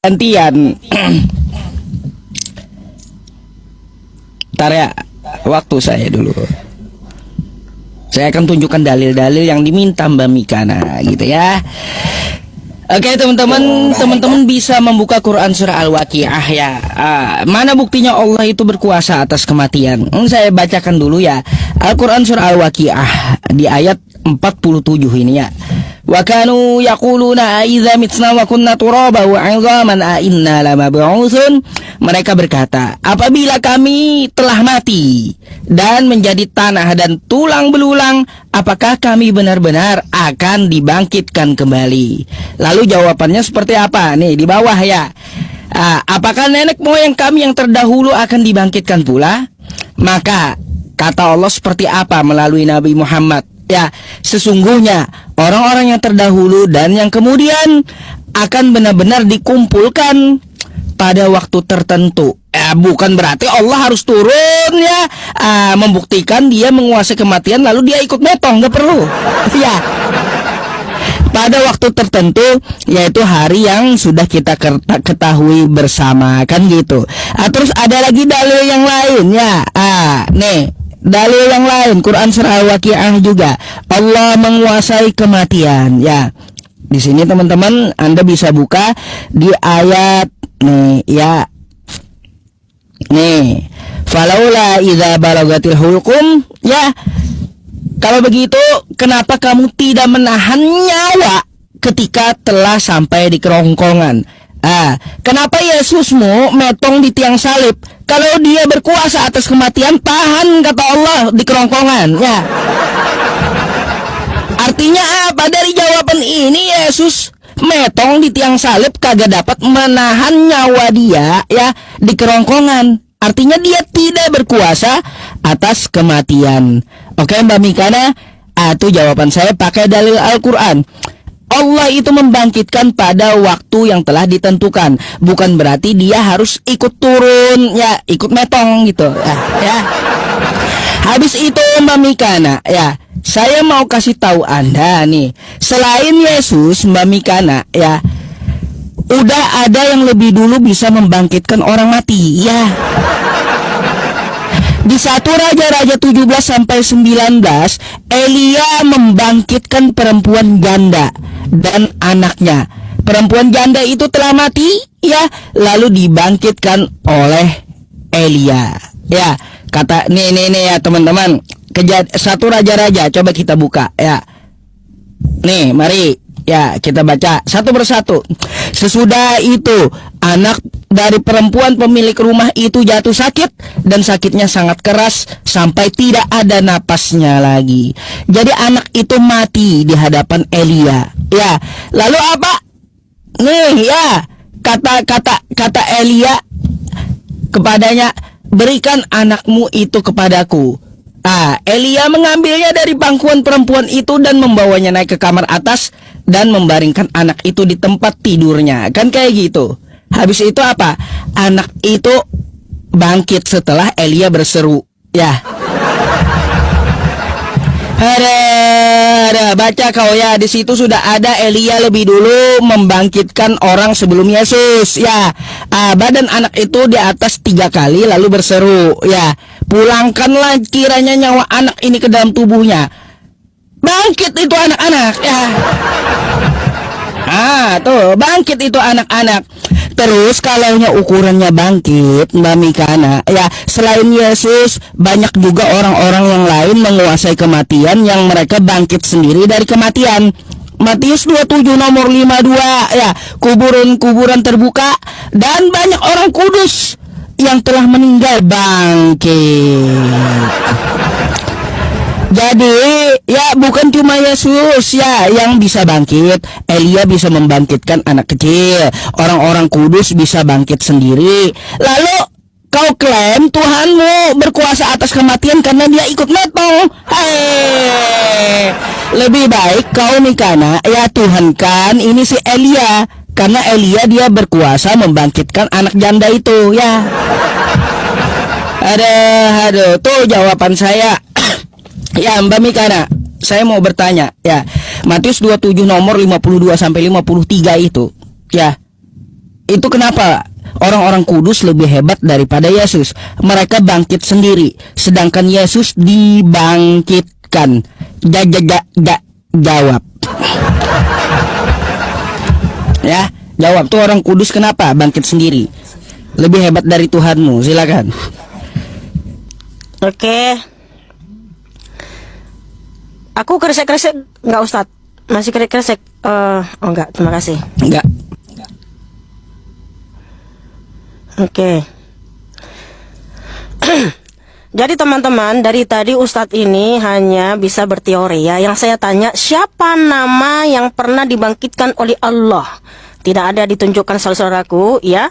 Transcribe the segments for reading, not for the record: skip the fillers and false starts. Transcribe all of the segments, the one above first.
gantian. Ntar ya, waktu saya dulu. Saya akan tunjukkan dalil-dalil yang diminta Mbak Mika, nah gitu ya. Oke teman-teman bisa membuka Quran surah Al-Waqiah ya. Mana buktinya Allah itu berkuasa atas kematian? Saya bacakan dulu ya. Al-Quran surah Al-Waqiah di ayat 47 ini ya. Wa kanu yaquluna aidza mitna wa kunna turaba wa 'idhaman a inna lamab'utsun. Mereka berkata, apabila kami telah mati dan menjadi tanah dan tulang belulang, apakah kami benar-benar akan dibangkitkan kembali? Lalu jawabannya seperti apa? Nih di bawah ya. Apakah nenek moyang kami yang terdahulu akan dibangkitkan pula? Maka kata Allah seperti apa melalui Nabi Muhammad? Ya, sesungguhnya orang-orang yang terdahulu dan yang kemudian akan benar-benar dikumpulkan pada waktu tertentu. Bukan berarti Allah harus turun ya, membuktikan dia menguasai kematian lalu dia ikut metong, nggak perlu. Ya, pada waktu tertentu, yaitu hari yang sudah kita ketahui bersama, kan gitu. Terus ada lagi dalil yang lain ya. Nih dalil yang lain, Quran surah Al-Waqiah juga. Allah menguasai kematian ya. Di sini teman-teman Anda bisa buka di ayat nih ya. Nih, falaula idza balagatil hulqum ya. Kalau begitu, kenapa kamu tidak menahan nyawa ketika telah sampai di kerongkongan? Kenapa Yesusmu metong di tiang salib? Kalau dia berkuasa atas kematian, tahan kata Allah di kerongkongan ya. Artinya apa dari jawaban ini? Yesus metong di tiang salib kagak dapat menahan nyawa dia ya di kerongkongan. Artinya dia tidak berkuasa atas kematian. Oke Mbak Mikana, itu jawaban saya pakai dalil Al-Quran. Allah itu membangkitkan pada waktu yang telah ditentukan. Bukan berarti dia harus ikut turun ya, ikut metong gitu ya. Habis itu Mbak Mikana ya, saya mau kasih tahu Anda nih, selain Yesus Mbak Mikana ya, udah ada yang lebih dulu bisa membangkitkan orang mati ya. Di 1 Raja-Raja 17-19, Elia membangkitkan perempuan janda dan anaknya. Perempuan janda itu telah mati ya, lalu dibangkitkan oleh Elia ya. Kata nih ya teman-teman, 1 Raja-Raja coba kita buka ya. Nih mari ya kita baca satu persatu. Sesudah itu anak dari perempuan pemilik rumah itu jatuh sakit, dan sakitnya sangat keras sampai tidak ada napasnya lagi. Jadi anak itu mati di hadapan Elia ya. Lalu apa? Nih ya, kata Elia kepadanya, berikan anakmu itu kepadaku. Elia mengambilnya dari pangkuan perempuan itu dan membawanya naik ke kamar atas dan membaringkan anak itu di tempat tidurnya. Kan kayak gitu. Habis itu apa? Anak itu bangkit setelah Elia berseru ya. Ada baca kau ya, di situ sudah ada Elia lebih dulu membangkitkan orang sebelum Yesus ya. Badan anak itu di atas 3 kali lalu berseru ya, pulangkanlah kiranya nyawa anak ini ke dalam tubuhnya. Bangkit itu anak-anak ya. Tuh bangkit itu anak-anak. Terus kalaunya ukurannya bangkit Mbak Mikana ya, selain Yesus banyak juga orang-orang yang lain menguasai kematian yang mereka bangkit sendiri dari kematian. Matius 27 nomor 52 ya, kuburan terbuka dan banyak orang kudus yang telah meninggal bangkit. Jadi ya bukan cuma Yesus ya yang bisa bangkit. Elia bisa membangkitkan anak kecil, orang-orang kudus bisa bangkit sendiri. Lalu kau klaim Tuhanmu berkuasa atas kematian karena dia ikut metong. Lebih baik kau Mikana ya tuhankan ini si Elia, karena Elia dia berkuasa membangkitkan anak janda itu ya. Aduh, tuh jawaban saya. Ya Mbak Mikana, saya mau bertanya ya, Matius 27 nomor 52 sampai 53 itu ya, Itu kenapa orang-orang kudus lebih hebat daripada Yesus? Mereka bangkit sendiri, sedangkan Yesus dibangkitkan. Jawab. Ya, jawab tuh orang kudus kenapa bangkit sendiri? Lebih hebat dari Tuhanmu, silakan. Oke. Aku kresek-kresek enggak Ustadz? Masih kresek-kresek? Oh enggak, terima kasih. Enggak. Oke. Jadi teman-teman, dari tadi Ustadz ini hanya bisa berteori ya. Yang saya tanya, siapa nama yang pernah dibangkitkan oleh Allah? Tidak ada ditunjukkan, saudaraku, ya.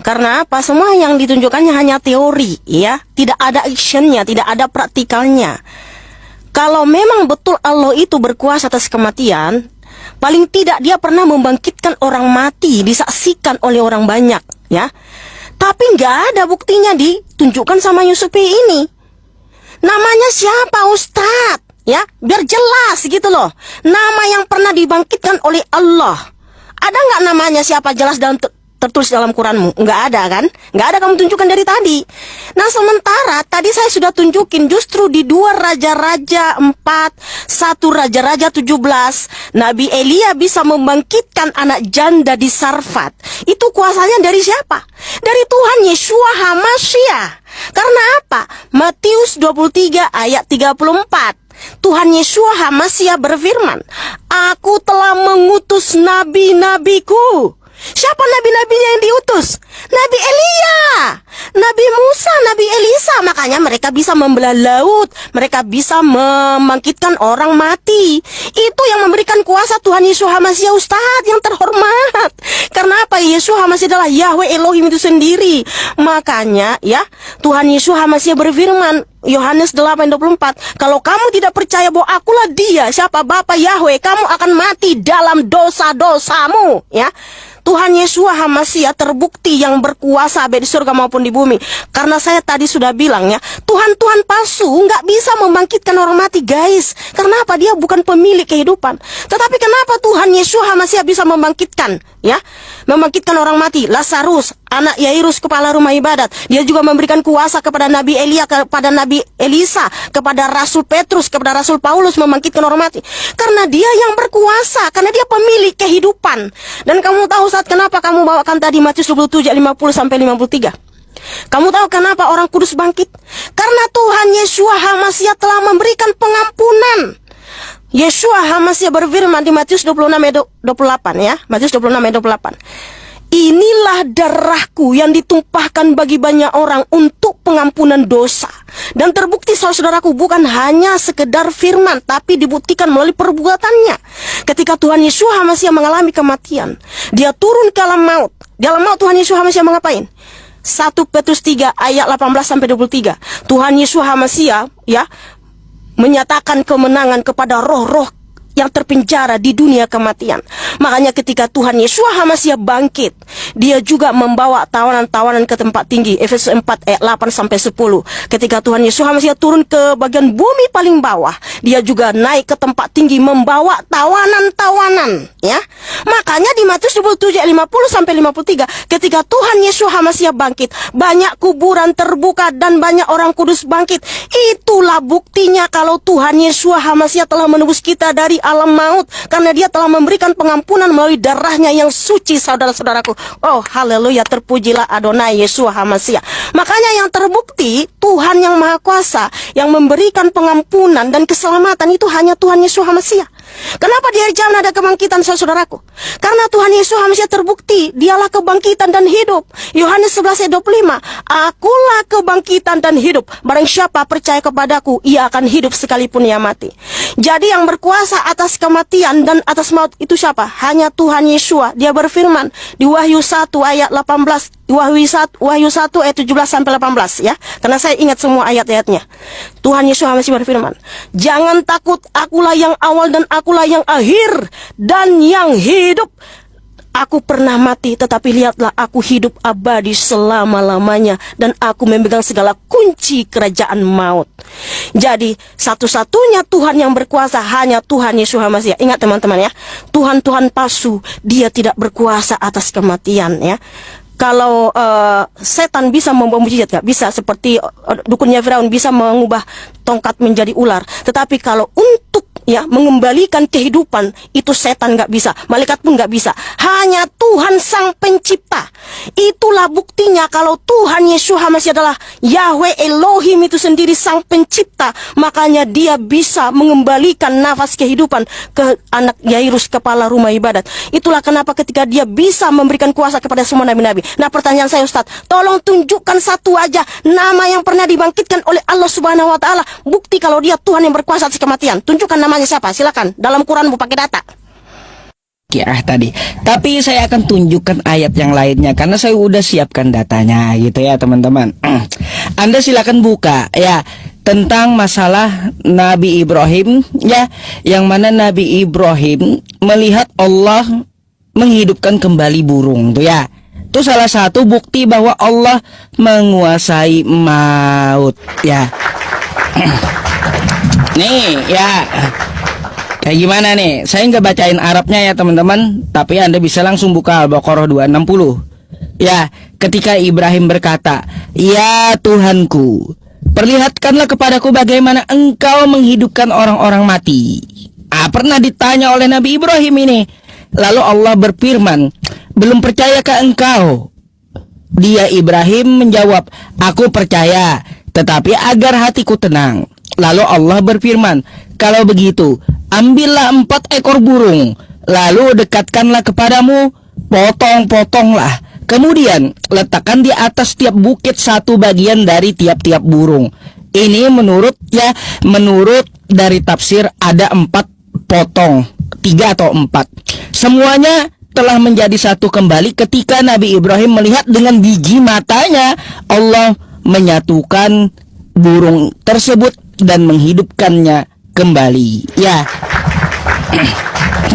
Karena apa? Semua yang ditunjukkannya hanya teori, ya. Tidak ada actionnya, tidak ada praktikalnya. Kalau memang betul Allah itu berkuasa atas kematian, paling tidak dia pernah membangkitkan orang mati, disaksikan oleh orang banyak, ya. Tapi nggak ada buktinya ditunjukkan sama Yusufi ini. Namanya siapa, Ustadz? Ya, biar jelas gitu loh. Nama yang pernah dibangkitkan oleh Allah. Ada nggak namanya siapa jelas dalam tertulis dalam Quranmu? Nggak ada kan? Nggak ada kamu tunjukkan dari tadi. Nah, sementara tadi saya sudah tunjukin justru di 2 Raja-Raja 4, 1 Raja-Raja 17, Nabi Elia bisa membangkitkan anak janda di Sarfat. Itu kuasanya dari siapa? Dari Tuhan Yeshua HaMashiach. Karena apa? Matius 23 ayat 34. Tuhan Yeshua HaMashiach berfirman, "Aku telah mengutus nabi-nabiku." Siapa nabi-nabinya yang diutus? Nabi Elia, Nabi Musa, Nabi Elisa. Makanya mereka bisa membelah laut, mereka bisa membangkitkan orang mati. Itu yang memberikan kuasa Tuhan Yesus HaMashiach, Ustadz yang terhormat. Karena apa? Yesus HaMashiach adalah Yahweh Elohim itu sendiri. Makanya ya, Tuhan Yesus HaMashiach berfirman, Yohanes 8:24, kalau kamu tidak percaya bahwa akulah dia, siapa Bapa Yahweh, kamu akan mati dalam dosa-dosamu, ya. Tuhan Yeshua HaMashiach terbukti yang berkuasa baik di surga maupun di bumi. Karena saya tadi sudah bilang ya, Tuhan-Tuhan palsu nggak bisa membangkitkan orang mati, guys. Karena apa? Dia bukan pemilik kehidupan. Tetapi kenapa Tuhan Yeshua HaMashiach bisa membangkitkan, ya? Membangkitkan orang mati. Lazarus, anak Yairus, kepala rumah ibadat. Dia juga memberikan kuasa kepada Nabi Elia, kepada Nabi Elisa, kepada Rasul Petrus, kepada Rasul Paulus membangkitkan orang mati. Karena dia yang berkuasa, karena dia pemilik kehidupan. Dan kamu tahu saat kenapa kamu bawakan tadi Matius 27 ayat 50 sampai 53? Kamu tahu kenapa orang kudus bangkit? Karena Tuhan Yeshua HaMashiach telah memberikan pengampunan. Yeshua HaMashiach berfirman di Matius 26 ayat 28 ya. Matius 26 ayat 28. Inilah darahku yang ditumpahkan bagi banyak orang untuk pengampunan dosa. Dan terbukti saudaraku, bukan hanya sekedar firman, tapi dibuktikan melalui perbuatannya. Ketika Tuhan Yesus HaMashiach mengalami kematian, dia turun ke alam maut. Di alam maut Tuhan Yesus HaMashiach mengapain? 1 Petrus 3 ayat 18 sampai 23. Tuhan Yesus HaMashiach ya menyatakan kemenangan kepada roh-roh yang terpenjara di dunia kematian. Makanya ketika Tuhan Yeshua HaMashiach bangkit, dia juga membawa tawanan-tawanan ke tempat tinggi. Efesus 4 ayat 8 sampai 10. Ketika Tuhan Yeshua HaMashiach turun ke bagian bumi paling bawah, dia juga naik ke tempat tinggi membawa tawanan-tawanan, ya. Makanya di Matius 27 ayat 50 sampai 53, ketika Tuhan Yeshua HaMashiach bangkit, banyak kuburan terbuka dan banyak orang kudus bangkit. Itulah buktinya kalau Tuhan Yeshua HaMashiach telah menebus kita dari alam maut, karena dia telah memberikan pengampunan melalui darahnya yang suci, saudara-saudaraku. Oh, haleluya, terpujilah Adonai Yeshua HaMashiach. Makanya yang terbukti Tuhan yang Maha Kuasa yang memberikan pengampunan dan keselamatan itu hanya Tuhan Yeshua HaMashiach. Kenapa di hari zaman ada kebangkitan, saudaraku? Karena Tuhan Yesus HaMashiach terbukti dialah kebangkitan dan hidup. Yohanes 11 ayat 25, akulah kebangkitan dan hidup. Barang siapa percaya kepadaku, ia akan hidup sekalipun ia mati. Jadi yang berkuasa atas kematian dan atas maut itu siapa? Hanya Tuhan Yeshua. Dia berfirman di Wahyu 1 ayat 18, Wahyu 1 ayat 17 sampai 18 ya. Karena saya ingat semua ayat-ayatnya. Tuhan Yesus HaMashiach berfirman, jangan takut, akulah yang awal dan akulah yang akhir dan yang hidup. Aku pernah mati, tetapi lihatlah aku hidup abadi selama-lamanya, dan aku memegang segala kunci kerajaan maut. Jadi satu-satunya Tuhan yang berkuasa hanya Tuhan Yesus Masih. Ingat teman-teman ya, Tuhan-Tuhan palsu dia tidak berkuasa atas kematian ya. Kalau setan bisa membawa mujizat, gak bisa seperti dukunnya Firaun bisa mengubah tongkat menjadi ular. Tetapi kalau untuk mengembalikan kehidupan, itu setan gak bisa, malaikat pun gak bisa. Hanya Tuhan Sang Pencipta. Itulah buktinya kalau Tuhan Yesus masih adalah Yahweh Elohim itu sendiri Sang Pencipta. Makanya dia bisa mengembalikan nafas kehidupan ke anak Yairus, kepala rumah ibadat. Itulah kenapa ketika dia bisa memberikan kuasa kepada semua nabi-nabi. Nah, pertanyaan saya Ustaz, tolong tunjukkan satu aja nama yang pernah dibangkitkan oleh Allah Subhanahu wa taala, bukti kalau dia Tuhan yang berkuasa atas kematian. Tunjukkan namanya siapa? Silakan. Dalam Quran pakai data. Ya tadi. Tapi saya akan tunjukkan ayat yang lainnya karena saya udah siapkan datanya gitu ya teman-teman. Anda silakan buka ya tentang masalah Nabi Ibrahim ya, yang mana Nabi Ibrahim melihat Allah menghidupkan kembali burung tuh ya. Itu salah satu bukti bahwa Allah menguasai maut ya. Nih ya, kayak gimana nih? Saya nggak bacain Arabnya ya teman-teman, tapi Anda bisa langsung buka Al-Baqarah 260. Ya, ketika Ibrahim berkata, "Ya Tuhanku, perlihatkanlah kepadaku bagaimana Engkau menghidupkan orang-orang mati." Pernah ditanya oleh Nabi Ibrahim ini. Lalu Allah berfirman, "Belum percayakah engkau?" Dia Ibrahim menjawab, "Aku percaya, tetapi agar hatiku tenang." Lalu Allah berfirman, "Kalau begitu, ambillah 4 ekor burung, lalu dekatkanlah kepadamu, potong-potonglah. Kemudian letakkan di atas tiap bukit satu bagian dari tiap-tiap burung." Ini menurut dari tafsir ada 4 potong, 3 atau 4. Semuanya telah menjadi satu kembali ketika Nabi Ibrahim melihat dengan biji matanya Allah menyatukan burung tersebut dan menghidupkannya kembali. Ya.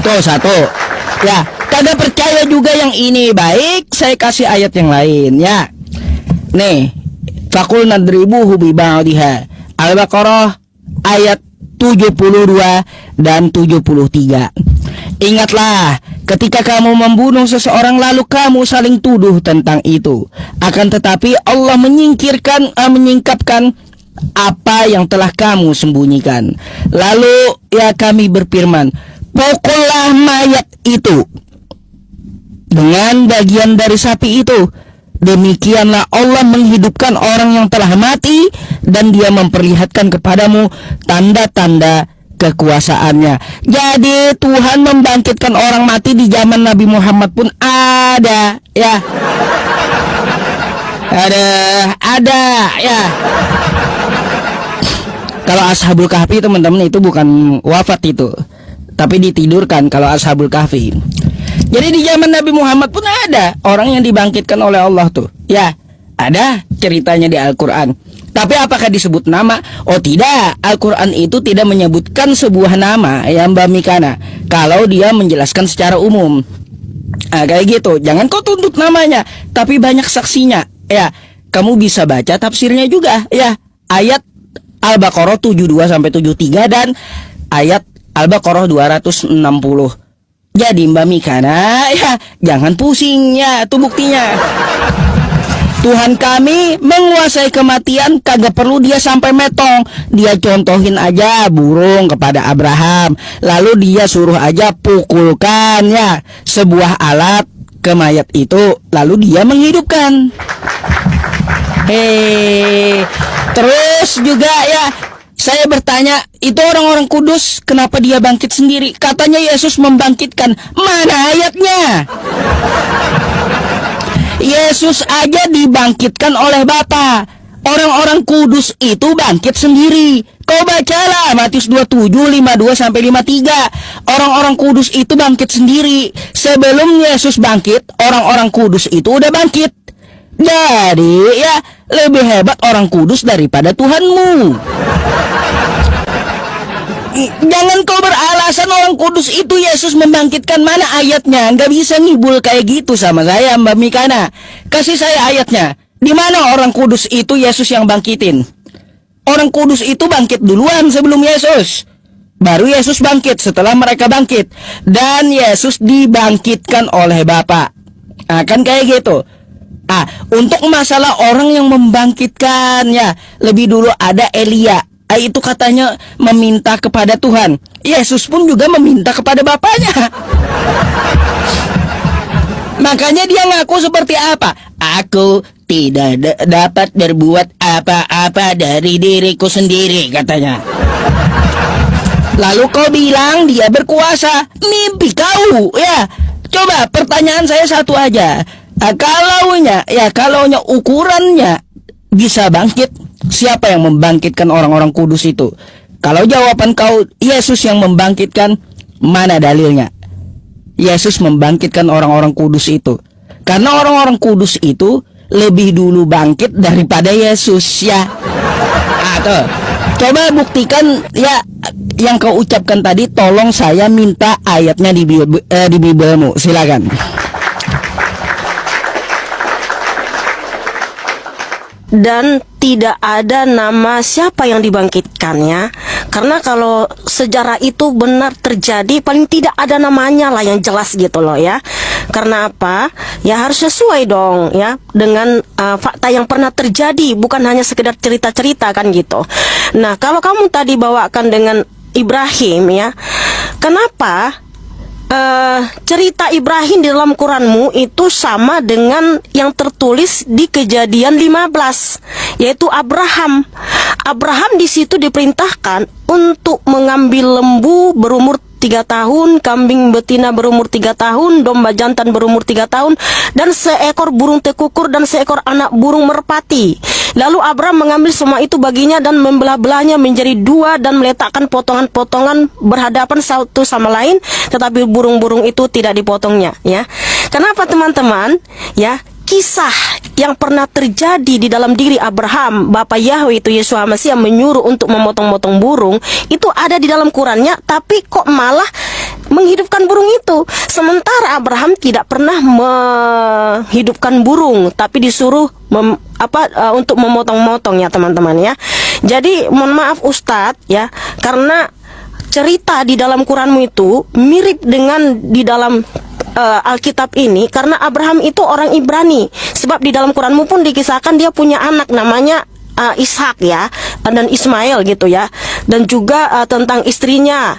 Tuh satu. Ya, kagak percaya juga yang ini. Baik, saya kasih ayat yang lain ya. Nih, faqul nadribuhu bi ba'dihha. Al-Baqarah ayat 72 dan 73. Ingatlah ketika kamu membunuh seseorang lalu kamu saling tuduh tentang itu. Akan tetapi Allah menyingkapkan apa yang telah kamu sembunyikan. Lalu kami berfirman, pukullah mayat itu dengan bagian dari sapi itu. Demikianlah Allah menghidupkan orang yang telah mati dan dia memperlihatkan kepadamu tanda-tanda kekuasaannya. Jadi Tuhan membangkitkan orang mati di zaman Nabi Muhammad pun ada ya. Ada ya. Kalau Ashabul Kahfi teman-teman itu bukan wafat itu, tapi ditidurkan kalau Ashabul Kahfi. Jadi di zaman Nabi Muhammad pun ada orang yang dibangkitkan oleh Allah tuh. Ya, ada ceritanya di Al-Quran. Tapi apakah disebut nama? Oh tidak, Al-Quran itu tidak menyebutkan sebuah nama ya Mbak Mikana, kalau dia menjelaskan secara umum. Kayak gitu, jangan kau tuntut namanya, tapi banyak saksinya. Ya, kamu bisa baca tafsirnya juga ya. Ayat Al-Baqarah 72 sampai 73 dan ayat Al-Baqarah 260. Jadi Mbak Mikana ya jangan pusing ya, itu buktinya. Tuhan kami menguasai kematian, kagak perlu dia sampai metong. Dia contohin aja burung kepada Abraham, lalu dia suruh aja pukulkan ya sebuah alat ke mayat itu, lalu dia menghidupkan. Terus juga ya, saya bertanya, itu orang-orang kudus kenapa dia bangkit sendiri? Katanya Yesus membangkitkan. Mana ayatnya? Yesus aja dibangkitkan oleh Bapa. Orang-orang kudus itu bangkit sendiri. Kau bacalah Matius 27, 52 sampai 53. Orang-orang kudus itu bangkit sendiri. Sebelum Yesus bangkit, orang-orang kudus itu udah bangkit. Jadi ya lebih hebat orang kudus daripada Tuhanmu. Jangan kau beralasan orang kudus itu Yesus membangkitkan. Mana ayatnya? Nggak bisa ngibul kayak gitu sama saya, Mbak Mikana. Kasih saya ayatnya. Di mana orang kudus itu Yesus yang bangkitin? Orang kudus itu bangkit duluan sebelum Yesus. Baru Yesus bangkit setelah mereka bangkit. Dan Yesus dibangkitkan oleh Bapa. Kan kayak gitu. Untuk masalah orang yang membangkitkan, ya, lebih dulu ada Elia. Itu katanya meminta kepada Tuhan. Yesus pun juga meminta kepada Bapaknya. Makanya dia ngaku seperti apa? Aku tidak dapat berbuat apa-apa dari diriku sendiri, katanya. Lalu kau bilang dia berkuasa. Mimpi kau, ya. Coba pertanyaan saya satu aja. Kalaunya ukurannya bisa bangkit, siapa yang membangkitkan orang-orang kudus itu? Kalau jawaban kau Yesus yang membangkitkan, mana dalilnya? Yesus membangkitkan orang-orang kudus itu. Karena orang-orang kudus itu lebih dulu bangkit daripada Yesus, ya. Tuh. Coba buktikan, ya, yang kau ucapkan tadi. Tolong saya minta ayatnya di Bibelmu. Silakan. Dan tidak ada nama siapa yang dibangkitkannya. Karena kalau sejarah itu benar terjadi, paling tidak ada namanya lah yang jelas gitu loh, ya. Karena apa? Ya harus sesuai dong, ya, dengan fakta yang pernah terjadi, bukan hanya sekedar cerita-cerita kan gitu. Nah, kalau kamu tadi bawakan dengan Ibrahim, ya, kenapa cerita Ibrahim di dalam Quranmu itu sama dengan yang tertulis di Kejadian 15, yaitu Abraham. Abraham di situ diperintahkan untuk mengambil lembu berumur 3 tahun, kambing betina berumur 3 tahun, domba jantan berumur 3 tahun, dan seekor burung tekukur dan seekor anak burung merpati. Lalu Abraham mengambil semua itu baginya dan membelah-belahnya menjadi 2 dan meletakkan potongan-potongan berhadapan satu sama lain, tetapi burung-burung itu tidak dipotongnya, ya. Kenapa teman-teman? Ya, kisah yang pernah terjadi di dalam diri Abraham, Bapa Yahweh itu Yesus Hamasiah menyuruh untuk memotong-motong burung, itu ada di dalam Qurannya, tapi kok malah menghidupkan burung itu. Sementara Abraham tidak pernah menghidupkan burung, tapi disuruh untuk memotong-motong, ya teman-teman, ya. Jadi mohon maaf Ustadz, ya, karena cerita di dalam Quranmu itu mirip dengan di dalam Alkitab ini, karena Abraham itu orang Ibrani. Sebab di dalam Quranmu pun dikisahkan dia punya anak namanya Ishak, ya, dan Ismail gitu, ya. Dan juga tentang istrinya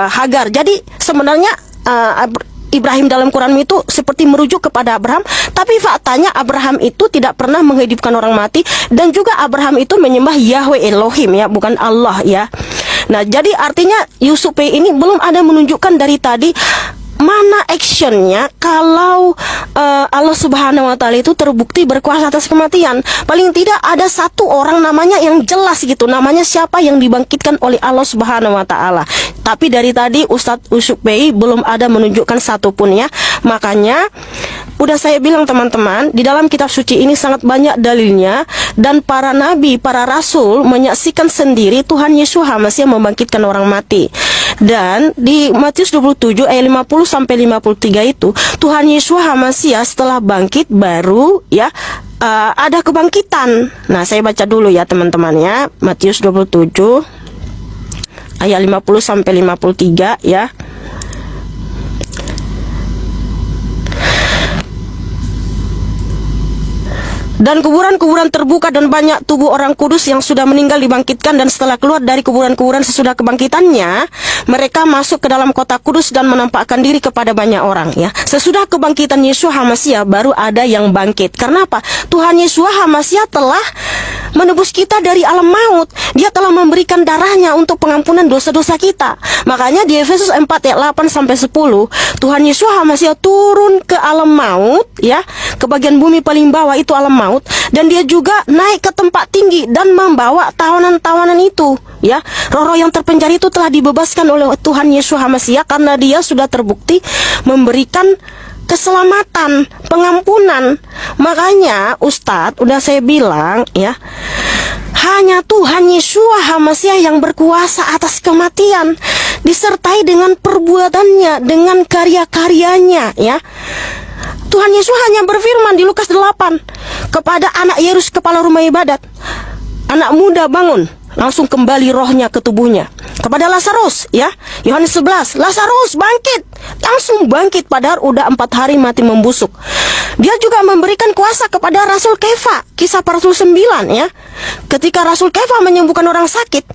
Hagar. Jadi sebenarnya Ibrahim dalam Quran itu seperti merujuk kepada Abraham, tapi faktanya Abraham itu tidak pernah menghidupkan orang mati, dan juga Abraham itu menyembah Yahweh Elohim, ya, bukan Allah, ya. Nah, jadi artinya Yusuf ini belum ada menunjukkan dari tadi mana actionnya kalau Allah Subhanahu wa Ta'ala itu terbukti berkuasa atas kematian. Paling tidak ada satu orang namanya yang jelas gitu, namanya siapa yang dibangkitkan oleh Allah Subhanahu wa Ta'ala. Tapi dari tadi Ustadz Yusuf belum ada menunjukkan satupun, ya. Makanya udah saya bilang teman-teman, di dalam kitab suci ini sangat banyak dalilnya, dan para nabi, para rasul menyaksikan sendiri Tuhan Yesus Hamasiah membangkitkan orang mati. Dan di Matius 27 ayat 50 sampai 53 itu Tuhan Yesus Hamasiah setelah bangkit baru, ya, ada kebangkitan. Nah, saya baca dulu ya teman-teman, ya. Matius 27 ayat 50 sampai 53, ya. Dan kuburan-kuburan terbuka dan banyak tubuh orang kudus yang sudah meninggal dibangkitkan, dan setelah keluar dari kuburan-kuburan sesudah kebangkitannya, mereka masuk ke dalam kota kudus dan menampakkan diri kepada banyak orang, ya. Sesudah kebangkitan Yesus Hamasiah baru ada yang bangkit. Karena apa? Tuhan Yesus Hamasiah telah menebus kita dari alam maut. Dia telah memberikan darahnya untuk pengampunan dosa-dosa kita. Makanya di Efesus 4 ayat 8 sampai 10, Tuhan Yesus Hamasiah turun ke alam maut, ya, ke bagian bumi paling bawah itu alam maut. Dan dia juga naik ke tempat tinggi dan membawa tawanan-tawanan itu, ya. Roh-roh yang terpenjara itu telah dibebaskan oleh Tuhan Yesus Hamasiah karena dia sudah terbukti memberikan keselamatan, pengampunan. Makanya Ustadz udah saya bilang, ya, hanya Tuhan Yeshua HaMasyiah yang berkuasa atas kematian, disertai dengan perbuatannya, dengan karya-karyanya, ya. Tuhan Yesus hanya berfirman di Lukas 8 kepada anak Yairus, kepala rumah ibadat, "Anak muda, bangun." Langsung kembali rohnya ke tubuhnya. Kepada Lazarus, ya, Yohanes 11, "Lazarus, bangkit." Langsung bangkit, padahal udah 4 hari mati membusuk. Dia juga memberikan kuasa kepada Rasul Kefa, Kisah para Rasul 9, ya. Ketika Rasul Kefa menyembuhkan orang sakit,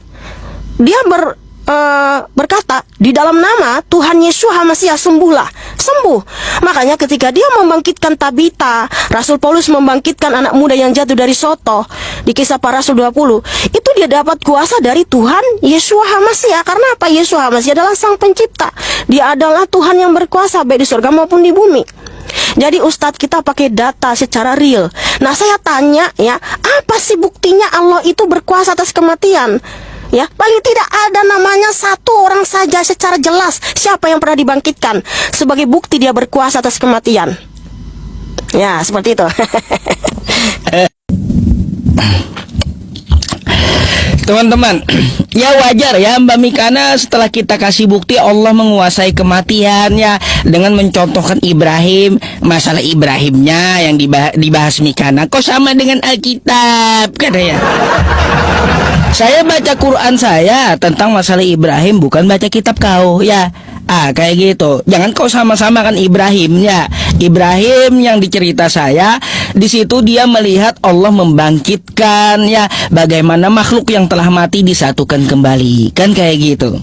dia berkata, "Di dalam nama Tuhan Yesus HaMasyiah sembuhlah." Sembuh. Makanya ketika dia membangkitkan Tabita, Rasul Paulus membangkitkan anak muda yang jatuh dari soto di Kisah para Rasul 20, itu dia dapat kuasa dari Tuhan Yesus HaMasyiah. Karena apa? Yesus HaMasyiah adalah Sang Pencipta. Dia adalah Tuhan yang berkuasa baik di surga maupun di bumi. Jadi Ustadz, kita pakai data secara real. Nah, saya tanya, ya, apa sih buktinya Allah itu berkuasa atas kematian? Ya, paling tidak ada namanya satu orang saja secara jelas siapa yang pernah dibangkitkan sebagai bukti dia berkuasa atas kematian. Ya, seperti itu. Teman-teman, ya wajar ya Mbak Mikana, setelah kita kasih bukti Allah menguasai kematian, ya, dengan mencontohkan Ibrahim. Masalah Ibrahimnya yang dibahas Mikana kok sama dengan Alkitab, katanya. Saya baca Quran saya tentang masalah Ibrahim, bukan baca kitab kau, ya. Kayak gitu. Jangan kau sama-sama kan Ibrahim, ya. Ibrahim yang dicerita saya, di situ dia melihat Allah membangkitkan, ya, bagaimana makhluk yang telah mati disatukan kembali. Kan kayak gitu.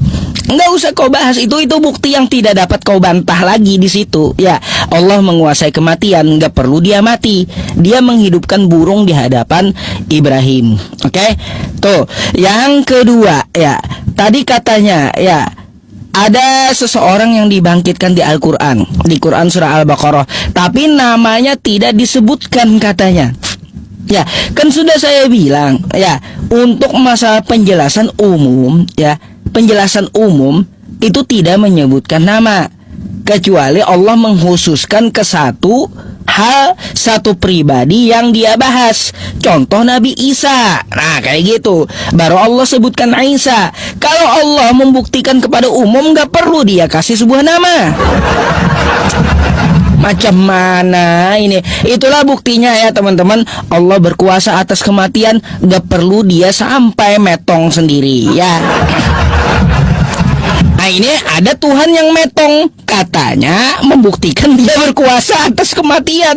Nggak usah kau bahas itu bukti yang tidak dapat kau bantah lagi di situ, ya. Allah menguasai kematian, nggak perlu dia mati. Dia menghidupkan burung di hadapan Ibrahim. Oke? Tuh, yang kedua, ya. Tadi katanya, ya, ada seseorang yang dibangkitkan di Al-Quran, di Quran surah Al-Baqarah, tapi namanya tidak disebutkan katanya. Ya, kan sudah saya bilang, ya, untuk masalah penjelasan umum, ya, penjelasan umum itu tidak menyebutkan nama, kecuali Allah mengkhususkan ke satu hal, satu pribadi yang dia bahas. Contoh Nabi Isa. Nah, kayak gitu. Baru Allah sebutkan Isa. Kalau Allah membuktikan kepada umum, gak perlu dia kasih sebuah nama. Macam mana ini? Itulah buktinya, ya teman-teman. Allah berkuasa atas kematian, gak perlu dia sampai metong sendiri, ya. Nah, ini ada Tuhan yang metong, katanya membuktikan dia berkuasa atas kematian.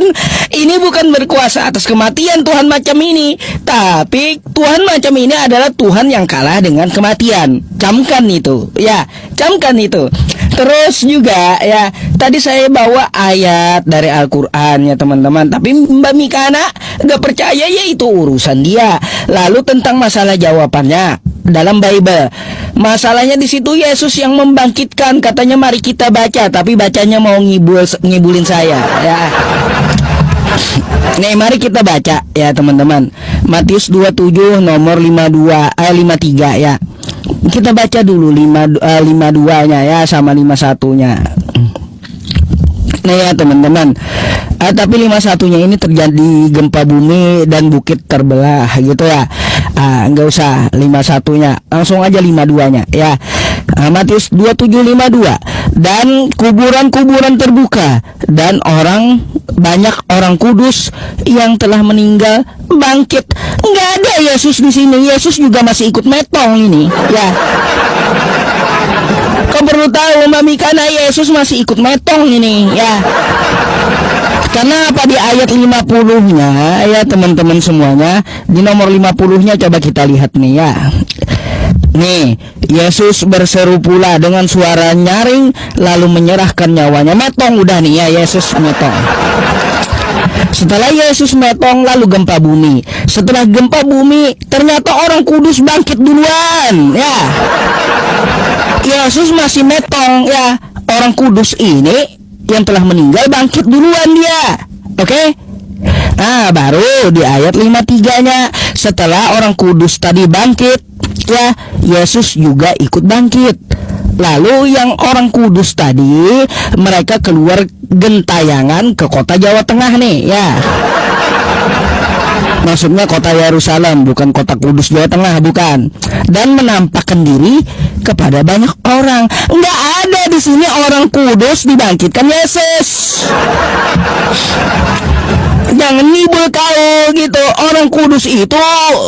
Ini bukan berkuasa atas kematian Tuhan macam ini, tapi Tuhan macam ini adalah Tuhan yang kalah dengan kematian. Camkan itu, ya, camkan itu. Terus juga, ya, tadi saya bawa ayat dari Al-Quran, ya teman-teman. Tapi Mbak Mikana gak percaya, ya itu urusan dia. Lalu tentang masalah jawabannya dalam Bible, masalahnya di situ Yesus yang membangkitkan, katanya mari kita baca, tapi bacanya mau ngibulin saya, ya. Nih, mari kita baca, ya teman-teman. Matius 27 nomor 53, ya. Kita baca dulu 52-nya, ya, sama 51-nya. Nah, ya teman-teman, tapi 51-nya ini terjadi gempa bumi dan bukit terbelah, gitu ya. Nggak usah 51-nya, langsung aja 52-nya, ya. Matius 27:52. Dan kuburan-kuburan terbuka, dan banyak orang kudus yang telah meninggal bangkit. Nggak ada Yesus di sini. Yesus juga masih ikut metong ini, ya. Kau perlu tahu Mbak Mikana, Yesus masih ikut metong ini, ya. Karena apa? Di ayat 50-nya, ya teman-teman semuanya, di nomor 50-nya coba kita lihat nih, ya. Nih, Yesus berseru pula dengan suara nyaring, lalu menyerahkan nyawanya. Metong udah nih, ya, Yesus metong. Setelah Yesus metong, lalu gempa bumi. Setelah gempa bumi, ternyata orang kudus bangkit duluan, ya. Yesus masih metong, ya. Orang kudus ini yang telah meninggal bangkit duluan dia. Oke? Nah, baru di ayat 53-nya, setelah orang kudus tadi bangkit, ya, Yesus juga ikut bangkit. Lalu yang orang kudus tadi, mereka keluar gentayangan ke kota Jawa Tengah nih, ya. Nah, maksudnya kota Yerusalem, bukan kota Kudus Jawa Tengah, bukan. Dan menampakkan diri kepada banyak orang. Nggak ada di sini orang kudus dibangkitkan Yesus. Jangan nibul kau gitu. Orang kudus itu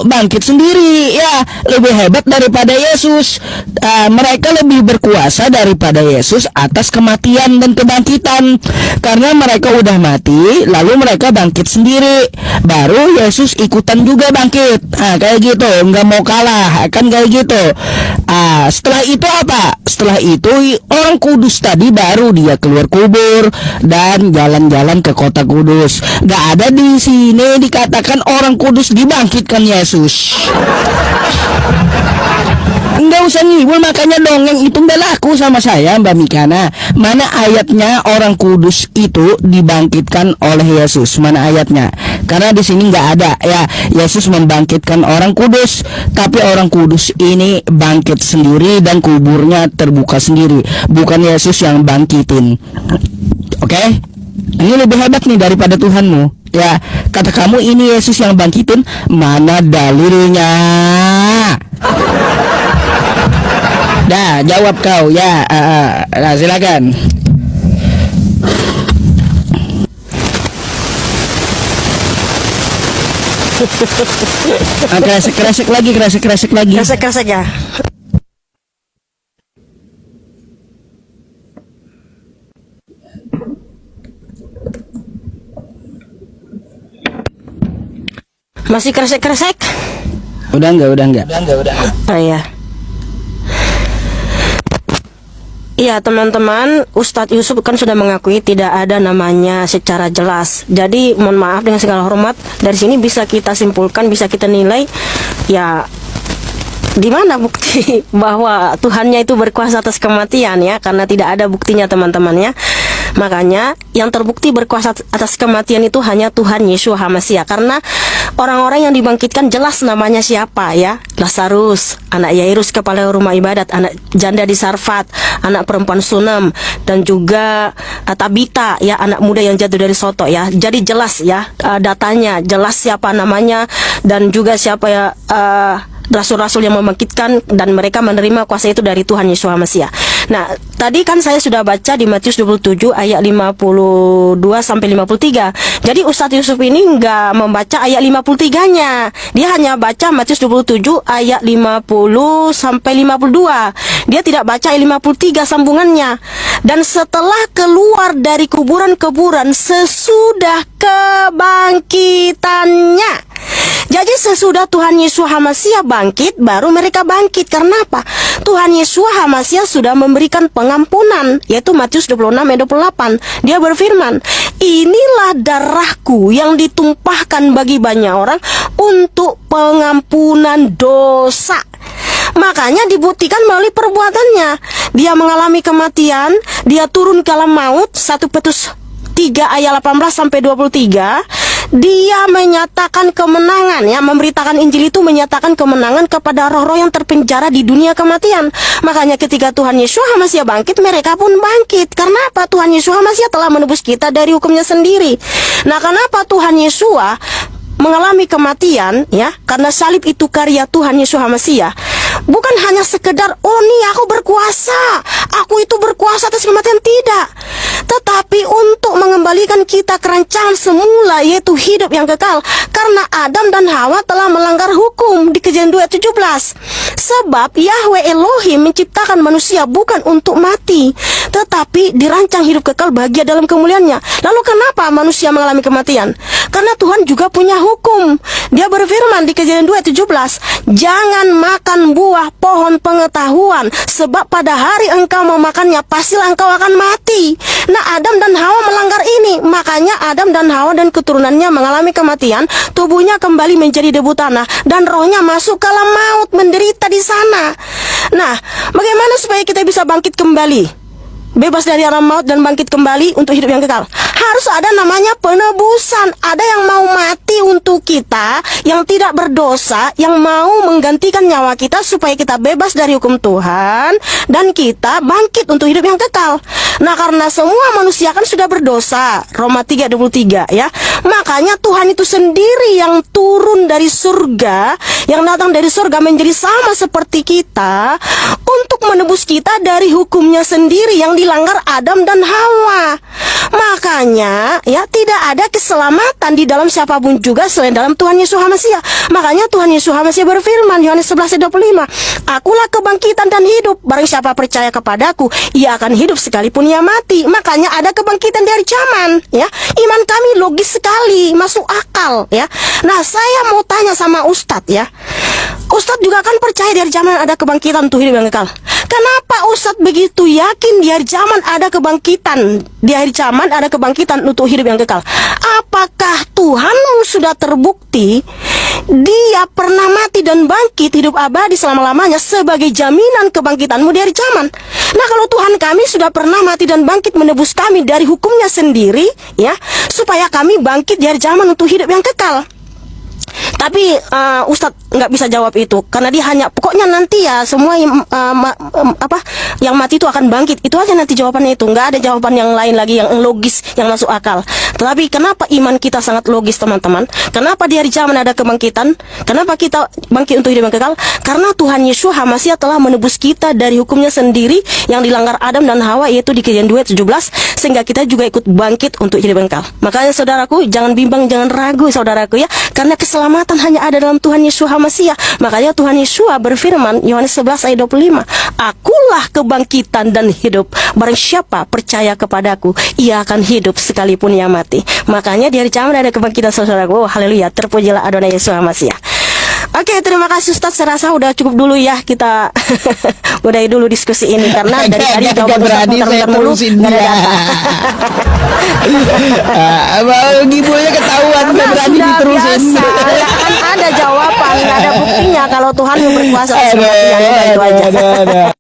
bangkit sendiri, ya, lebih hebat daripada Yesus. Mereka lebih berkuasa daripada Yesus atas kematian dan kebangkitan, karena mereka udah mati lalu mereka bangkit sendiri, baru Yesus ikutan juga bangkit. Kayak gitu, nggak mau kalah kan, kayak gitu. Setelah itu apa? Setelah itu orang kudus tadi baru dia keluar kubur dan jalan-jalan ke kota kudus. Gak ada di sini dikatakan orang kudus dibangkitkan Yesus. Enggak usah ngibul, makanya dongeng itu nggak laku sama saya, Mbak Mikana. Mana ayatnya orang kudus itu dibangkitkan oleh Yesus? Mana ayatnya? Karena di sini nggak ada ya Yesus membangkitkan orang kudus, tapi orang kudus ini bangkit sendiri dan kuburnya terbuka sendiri, bukan Yesus yang bangkitin. Oke? Ini lebih hebat nih daripada Tuhanmu. Ya, kata kamu ini Yesus yang bangkitin, mana dalilnya? Dah, jawab kau ya. Silakan. Kresek lagi. Kresek ya. Masih kresek? Udah enggak. Oh iya. Iya teman-teman, Ustadz Yusuf kan sudah mengakui tidak ada namanya secara jelas. Jadi mohon maaf dengan segala hormat, dari sini bisa kita simpulkan, bisa kita nilai, ya di mana bukti bahwa Tuhannya itu berkuasa atas kematian ya, karena tidak ada buktinya teman-temannya. Makanya yang terbukti berkuasa atas kematian itu hanya Tuhan Yesus HaMasiah. Karena orang-orang yang dibangkitkan jelas namanya siapa ya. Lazarus, anak Yairus kepala rumah ibadat, anak janda di Sarfat, anak perempuan Sunem, dan juga Tabita ya, anak muda yang jatuh dari soto ya. Jadi jelas ya, datanya jelas siapa namanya, dan juga siapa ya rasul-rasul yang membangkitkan, dan mereka menerima kuasa itu dari Tuhan Yesus HaMasiah. Nah, tadi kan saya sudah baca di Matius 27 ayat 52 sampai 53. Jadi Ustadz Yusuf ini nggak membaca ayat 53-nya. Dia hanya baca Matius 27 ayat 50 sampai 52. Dia tidak baca ayat 53 sambungannya. Dan setelah keluar dari kuburan-kuburan sesudah kebangkitannya. Jadi sesudah Tuhan Yesus HaMasiah bangkit, baru mereka bangkit. Karena apa? Tuhan Yesus HaMasiah sudah memberikan pengampunan, yaitu Matius 26 ayat 28. Dia berfirman, inilah darahku yang ditumpahkan bagi banyak orang untuk pengampunan dosa. Makanya dibuktikan melalui perbuatannya. Dia mengalami kematian, dia turun ke alam maut, 1 Petrus 3 ayat 18 sampai 23. Dia menyatakan kemenangan ya, memberitakan Injil itu menyatakan kemenangan kepada roh-roh yang terpenjara di dunia kematian. Makanya ketika Tuhan Yesus HaMasiah bangkit, mereka pun bangkit. Karena apa? Tuhan Yesus HaMasiah telah menebus kita dari hukumnya sendiri. Nah, kenapa Tuhan Yesus mengalami kematian ya? Karena salib itu karya Tuhan Yesus HaMasiah. Bukan hanya sekedar, oh nih aku berkuasa, aku itu berkuasa atas kematian, tidak. Tetapi untuk mengembalikan kita ke rancangan semula, yaitu hidup yang kekal. Karena Adam dan Hawa telah melanggar hukum di Kejadian 2 ayat 17. Sebab Yahweh Elohim menciptakan manusia bukan untuk mati, tetapi dirancang hidup kekal bahagia dalam kemuliaannya. Lalu kenapa manusia mengalami kematian? Karena Tuhan juga punya hukum. Dia berfirman di Kejadian 2 ayat 17, jangan makan buah pohon pengetahuan, sebab pada hari engkau memakannya pastilah engkau akan mati. Nah, Adam dan Hawa melanggar ini. Makanya Adam dan Hawa dan keturunannya mengalami kematian, tubuhnya kembali menjadi debu tanah, dan rohnya masuk ke alam maut, menderita di sana. Nah, bagaimana supaya kita bisa bangkit kembali? Bebas dari alam maut dan bangkit kembali untuk hidup yang kekal. Harus ada namanya penebusan. Ada yang mau mati untuk untuk kita yang tidak berdosa, yang mau menggantikan nyawa kita supaya kita bebas dari hukum Tuhan dan kita bangkit untuk hidup yang kekal. Nah, karena semua manusia kan sudah berdosa, Roma 3:23 ya. Makanya Tuhan itu sendiri yang turun dari surga, yang datang dari surga menjadi sama seperti kita untuk menebus kita dari hukumnya sendiri yang dilanggar Adam dan Hawa. Makanya ya, tidak ada keselamatan di dalam siapapun juga selain dalam Tuhan Yesus Hamasiah. Makanya Tuhan Yesus Hamasiah berfirman, Yohanes 11:25, Akulah kebangkitan dan hidup, barang siapa percaya kepadaku, ia akan hidup sekalipun ia mati. Makanya ada kebangkitan dari zaman ya. Iman kami logis sekali, masuk akal ya. Nah, saya mau tanya sama Ustadz ya. Ustadz juga kan percaya dari zaman ada kebangkitan untuk hidup yang kekal. Kenapa Ustadz begitu yakin di akhir zaman ada kebangkitan? Di akhir zaman ada kebangkitan untuk hidup yang kekal. Apakah Tuhanmu sudah terbukti Dia pernah mati dan bangkit hidup abadi selama-lamanya sebagai jaminan kebangkitanmu di akhir zaman? Nah, kalau Tuhan kami sudah pernah mati dan bangkit menebus kami dari hukumnya sendiri ya, supaya kami bangkit di akhir zaman untuk hidup yang kekal. Tapi Ustadz nggak bisa jawab itu karena dia hanya pokoknya nanti ya semua yang mati itu akan bangkit. Itu aja nanti jawabannya, itu nggak ada jawaban yang lain lagi yang logis, yang masuk akal. Tetapi kenapa iman kita sangat logis, teman-teman? Kenapa di hari zaman ada kebangkitan? Kenapa kita bangkit untuk hidup yang kekal? Karena Tuhan Yesus Hamasiah telah menebus kita dari hukumnya sendiri yang dilanggar Adam dan Hawa, yaitu di Kejadian 2:17, sehingga kita juga ikut bangkit untuk hidup yang kekal. Makanya saudaraku, jangan bimbang, jangan ragu saudaraku ya, karena keselamatan hanya ada dalam Tuhan Yesus Hamasiah. Makanya Tuhan Yesus berfirman, Yohanes 11:25, Akulah kebangkitan dan hidup, barang siapa percaya kepadaku, ia akan hidup sekalipun ia mati. Makanya di hari zaman ada kebangkitan saudaraku. Oh, haleluya, terpujilah Adonai Yesus Hamasiah. Oke, terima kasih Ustadz. Saya rasa udah cukup dulu ya, kita udahi dulu diskusi ini karena dari tadi jawaban Ustadz muter-muter mulu, nggak ada data. Gibunya ketahuan, Karena nggak berani sudah diterusin. biasa, nggak akan ada jawaban, nggak ada buktinya kalau Tuhan yang berkuasa seperti yang itu aja.